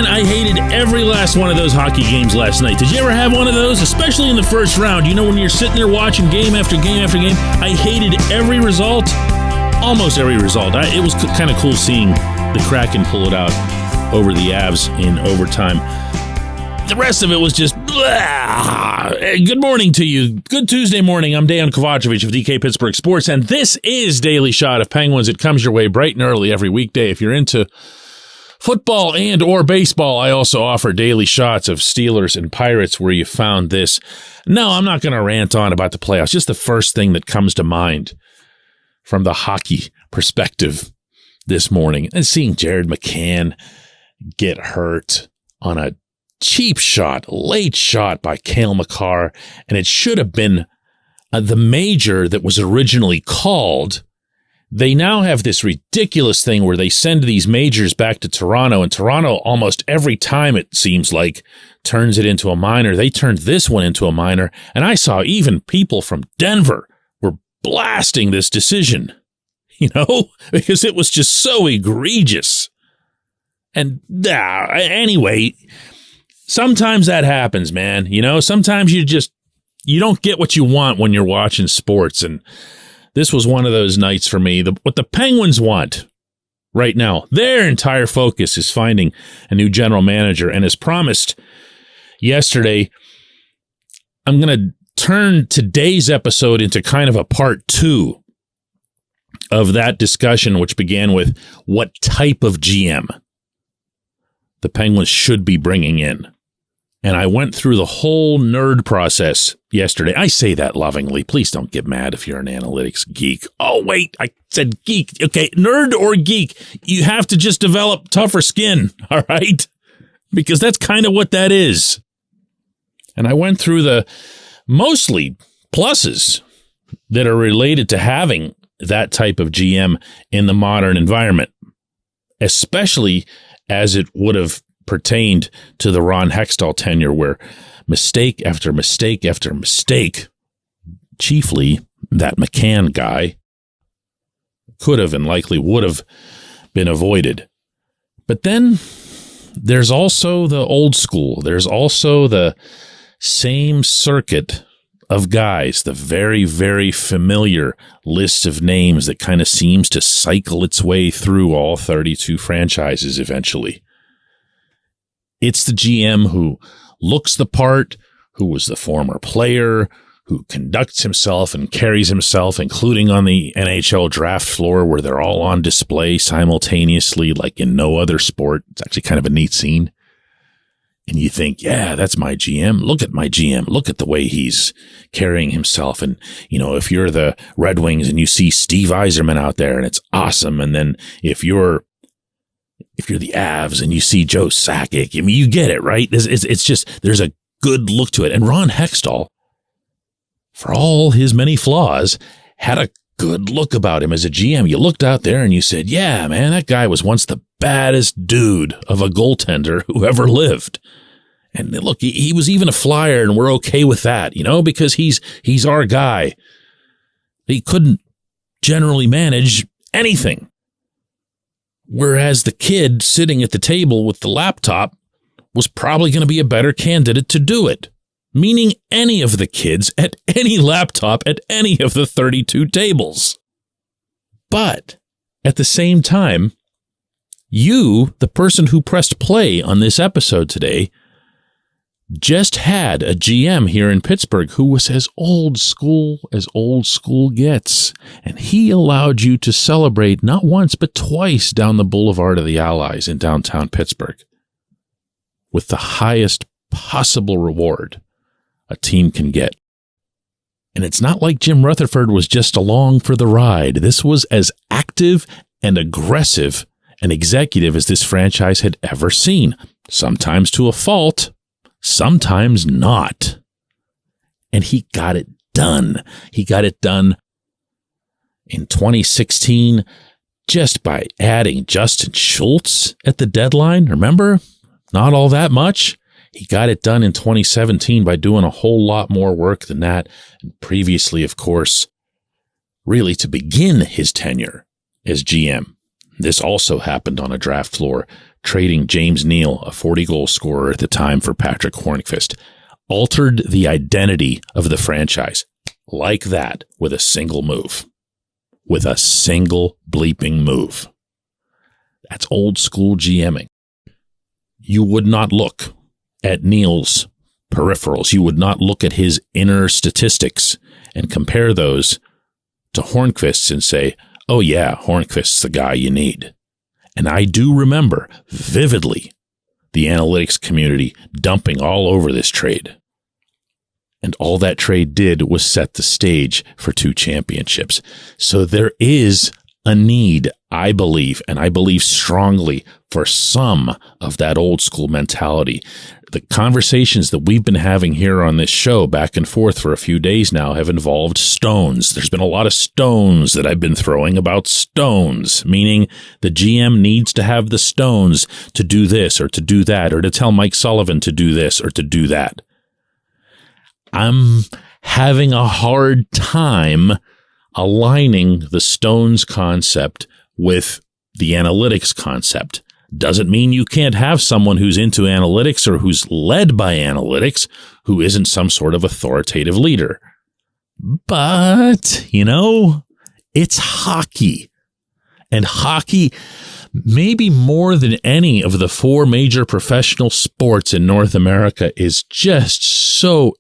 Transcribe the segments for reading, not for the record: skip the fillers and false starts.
man, I hated every last one of those hockey games last night. Did you ever have one of those? Especially in the first round. You know, when you're sitting there watching game after game after game, I hated every result. Almost every result. It was kind of cool seeing the Kraken pull it out over the Avs in overtime. The rest of it was just blah. Good morning to you. Good Tuesday morning. I'm Dejan Kovacevic of DK Pittsburgh Sports, and this is Daily Shot of Penguins. It comes your way bright and early every weekday. If you're into football and or baseball, I also offer daily shots of Steelers and Pirates where you found this. No, I'm not going to rant on about the playoffs. Just the first thing that comes to mind from the hockey perspective this morning. And seeing Jared McCann get hurt on a cheap shot, late shot by Cale Makar. And it should have been the major that was originally called. They now have this ridiculous thing where they send these majors back to Toronto, and Toronto almost every time, it seems like, turns it into a minor. They turned this one into a minor, and I saw even people from Denver were blasting this decision, because it was just so egregious. And anyway, sometimes that happens, man. Sometimes you don't get what you want when you're watching sports, and this was one of those nights for me. What the Penguins want right now, their entire focus is finding a new general manager. And as promised yesterday, I'm going to turn today's episode into kind of a part 2 of that discussion, which began with what type of GM the Penguins should be bringing in. And I went through the whole nerd process yesterday. I say that lovingly. Please don't get mad if you're an analytics geek. Oh, wait, I said geek. Okay, nerd or geek, you have to just develop tougher skin, all right? Because that's kind of what that is. And I went through the mostly pluses that are related to having that type of GM in the modern environment, especially as it would have pertained to the Ron Hextall tenure, where mistake after mistake after mistake, chiefly that McCann guy, could have and likely would have been avoided. But then there's also the old school. There's also the same circuit of guys, the very, very familiar list of names that kind of seems to cycle its way through all 32 franchises eventually. It's the GM who looks the part, who was the former player, who conducts himself and carries himself, including on the NHL draft floor where they're all on display simultaneously like in no other sport. It's actually kind of a neat scene. And you think, yeah, that's my GM. Look at my GM. Look at the way he's carrying himself. And, if you're the Red Wings and you see Steve Yzerman out there and it's awesome. And then if you're the Avs and you see Joe Sakic, you get it, right? It's just, there's a good look to it. And Ron Hextall, for all his many flaws, had a good look about him as a GM. You looked out there and you said, yeah, man, that guy was once the baddest dude of a goaltender who ever lived. And look, he was even a flyer, and we're okay with that, because he's our guy. He couldn't generally manage anything. Whereas the kid sitting at the table with the laptop was probably going to be a better candidate to do it. Meaning any of the kids at any laptop at any of the 32 tables. But at the same time, you, the person who pressed play on this episode today, just had a GM here in Pittsburgh who was as old school gets. And he allowed you to celebrate not once, but twice down the Boulevard of the Allies in downtown Pittsburgh with the highest possible reward a team can get. And it's not like Jim Rutherford was just along for the ride. This was as active and aggressive an executive as this franchise had ever seen, sometimes to a fault, sometimes not. And he got it done. He got it done in 2016 just by adding Justin Schultz at the deadline. Remember? Not all that much. He got it done in 2017 by doing a whole lot more work than that. And previously, of course, really to begin his tenure as GM. This also happened on a draft floor trading James Neal, a 40-goal scorer at the time, for Patrick Hornqvist, altered the identity of the franchise like that with a single move. With a single bleeping move. That's old school GMing. You would not look at Neal's peripherals. You would not look at his inner statistics and compare those to Hornqvist's and say, oh yeah, Hornqvist's the guy you need. And I do remember vividly the analytics community dumping all over this trade. And all that trade did was set the stage for 2 championships. So there is a need, I believe, and I believe strongly, for some of that old school mentality. The conversations that we've been having here on this show back and forth for a few days now have involved stones. There's been a lot of stones that I've been throwing about stones, meaning the GM needs to have the stones to do this or to do that, or to tell Mike Sullivan to do this or to do that. I'm having a hard time aligning the stones concept with the analytics concept. Doesn't mean you can't have someone who's into analytics or who's led by analytics who isn't some sort of authoritative leader. But, it's hockey. And hockey, maybe more than any of the 4 major professional sports in North America, is just so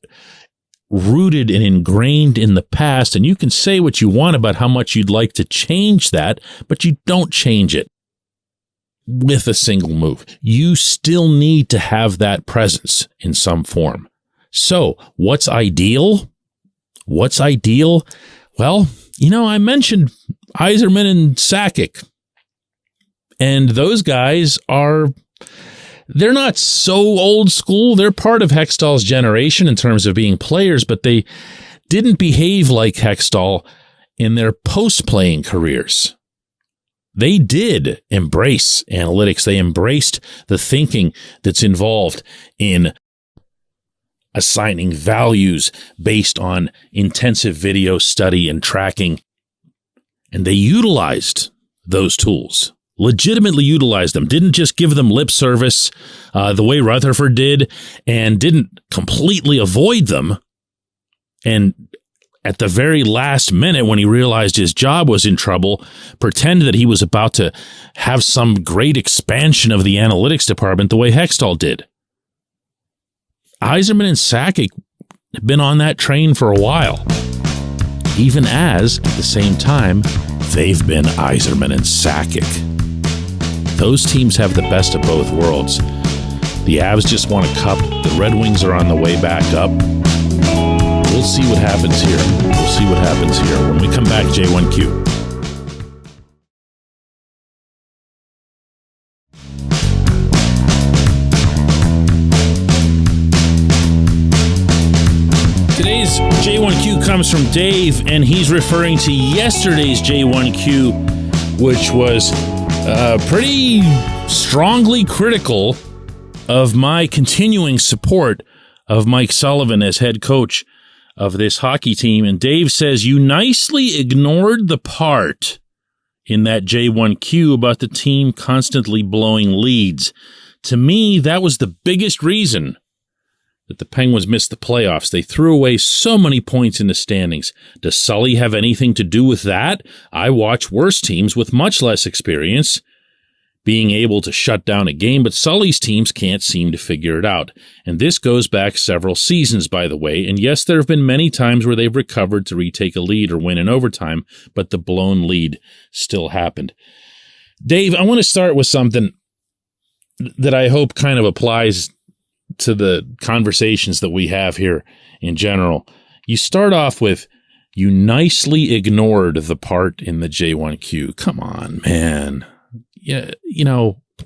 rooted and ingrained in the past. And you can say what you want about how much you'd like to change that, but you don't change it with a single move. You still need to have that presence in some form. So what's ideal? What's ideal? Well, I mentioned Yzerman and Sakic, and those guys they're not so old school. They're part of Hextall's generation in terms of being players, but they didn't behave like Hextall in their post-playing careers. They did embrace analytics. They embraced the thinking that's involved in assigning values based on intensive video study and tracking. And they utilized those tools. Legitimately utilized them, didn't just give them lip service the way Rutherford did, and didn't completely avoid them. And at the very last minute, when he realized his job was in trouble, pretend that he was about to have some great expansion of the analytics department the way Hextall did. Yzerman and Sakic have been on that train for a while, even as, at the same time, they've been Yzerman and Sakic. Those teams have the best of both worlds. The Avs just won a cup. The Red Wings are on the way back up. We'll see what happens here. When we come back, J1Q. Today's J1Q comes from Dave, and he's referring to yesterday's J1Q, which was pretty strongly critical of my continuing support of Mike Sullivan as head coach of this hockey team. And Dave says, you nicely ignored the part in that J1Q about the team constantly blowing leads. To me, that was the biggest reason that the Penguins missed the playoffs. They threw away so many points in the standings. Does Sully have anything to do with that? I watch worse teams with much less experience being able to shut down a game, but Sully's teams can't seem to figure it out. And this goes back several seasons, by the way. And yes, there have been many times where they've recovered to retake a lead or win in overtime, but the blown lead still happened. Dave, I want to start with something that I hope kind of applies to the conversations that we have here in general. You start off with, you nicely ignored the part in the J1Q. Come on, man. Yeah,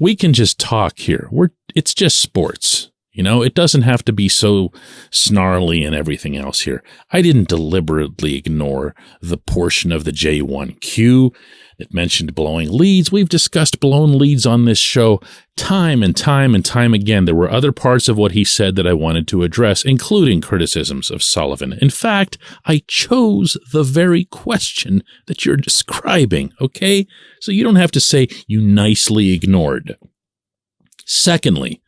we can just talk here. It's just sports. It doesn't have to be so snarly and everything else here. I didn't deliberately ignore the portion of the J1Q that mentioned blowing leads. We've discussed blown leads on this show time and time and time again. There were other parts of what he said that I wanted to address, including criticisms of Sullivan. In fact, I chose the very question that you're describing, okay? So you don't have to say you nicely ignored. Secondly,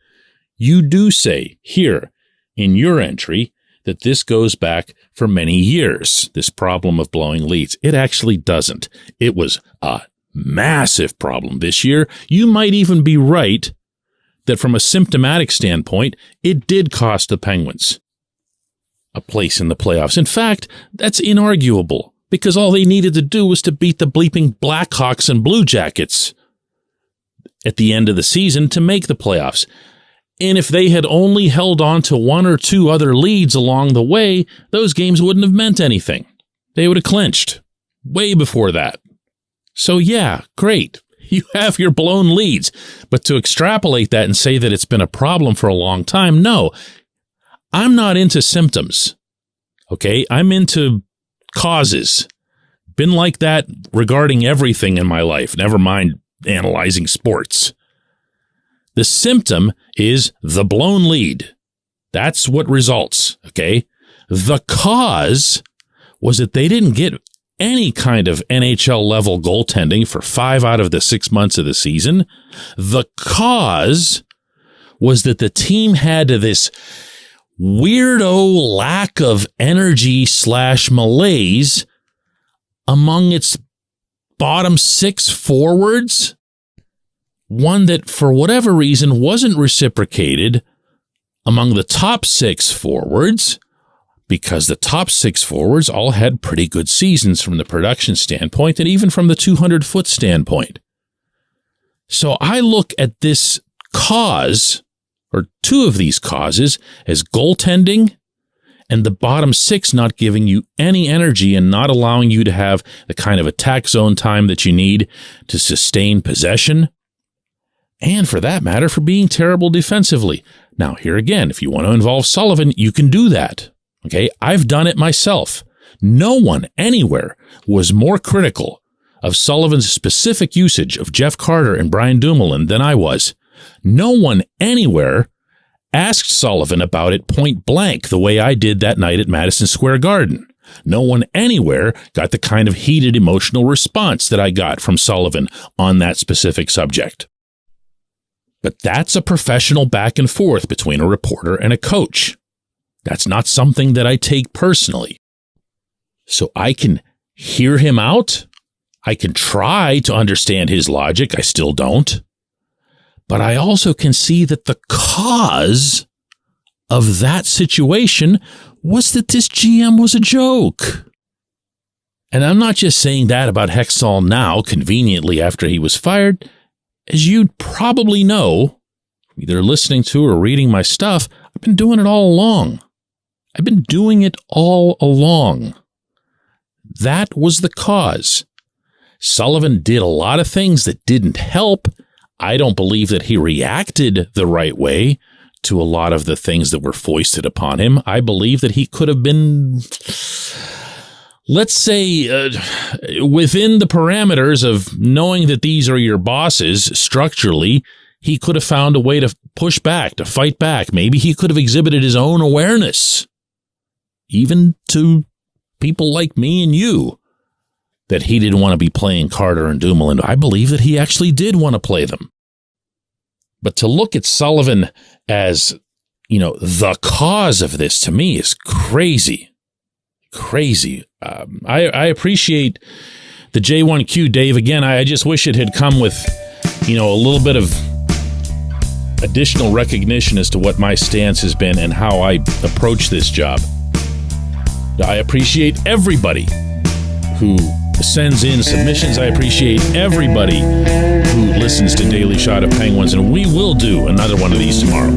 you do say here in your entry that this goes back for many years, this problem of blowing leads. It actually doesn't. It was a massive problem this year. You might even be right that from a symptomatic standpoint, it did cost the Penguins a place in the playoffs. In fact, that's inarguable because all they needed to do was to beat the bleeping Blackhawks and Blue Jackets at the end of the season to make the playoffs. And if they had only held on to one or two other leads along the way, those games wouldn't have meant anything. They would have clinched way before that. So yeah, great. You have your blown leads. But to extrapolate that and say that it's been a problem for a long time, no. I'm not into symptoms. Okay? I'm into causes. Been like that regarding everything in my life. Never mind analyzing sports. The symptom is the blown lead. That's what results, okay? The cause was that they didn't get any kind of NHL-level goaltending for 5 out of the 6 months of the season. The cause was that the team had this weirdo lack of energy / malaise among its bottom 6 forwards. One that, for whatever reason, wasn't reciprocated among the top 6 forwards, because the top 6 forwards all had pretty good seasons from the production standpoint and even from the 200-foot standpoint. So I look at this cause, or 2 of these causes, as goaltending and the bottom 6 not giving you any energy and not allowing you to have the kind of attack zone time that you need to sustain possession. And for that matter, for being terrible defensively. Now, here again, if you want to involve Sullivan, you can do that. Okay, I've done it myself. No one anywhere was more critical of Sullivan's specific usage of Jeff Carter and Brian Dumoulin than I was. No one anywhere asked Sullivan about it point blank the way I did that night at Madison Square Garden. No one anywhere got the kind of heated emotional response that I got from Sullivan on that specific subject. But that's a professional back and forth between a reporter and a coach. That's not something that I take personally. So I can hear him out. I can try to understand his logic. I still don't. But I also can see that the cause of that situation was that this GM was a joke. And I'm not just saying that about Hextall now, conveniently after he was fired. As you'd probably know, either listening to or reading my stuff, I've been doing it all along. I've been doing it all along. That was the cause. Sullivan did a lot of things that didn't help. I don't believe that he reacted the right way to a lot of the things that were foisted upon him. I believe that he could have been, let's say, within the parameters of knowing that these are your bosses structurally, he could have found a way to push back, to fight back. Maybe he could have exhibited his own awareness, even to people like me and you, that he didn't want to be playing Carter and Dumoulin. I believe that he actually did want to play them. But to look at Sullivan as, the cause of this, to me, is crazy. Crazy. I appreciate the J1Q, Dave. Again, I just wish it had come with, a little bit of additional recognition as to what my stance has been and how I approach this job. I appreciate everybody who sends in submissions. I appreciate everybody who listens to Daily Shot of Penguins, and we will do another one of these tomorrow.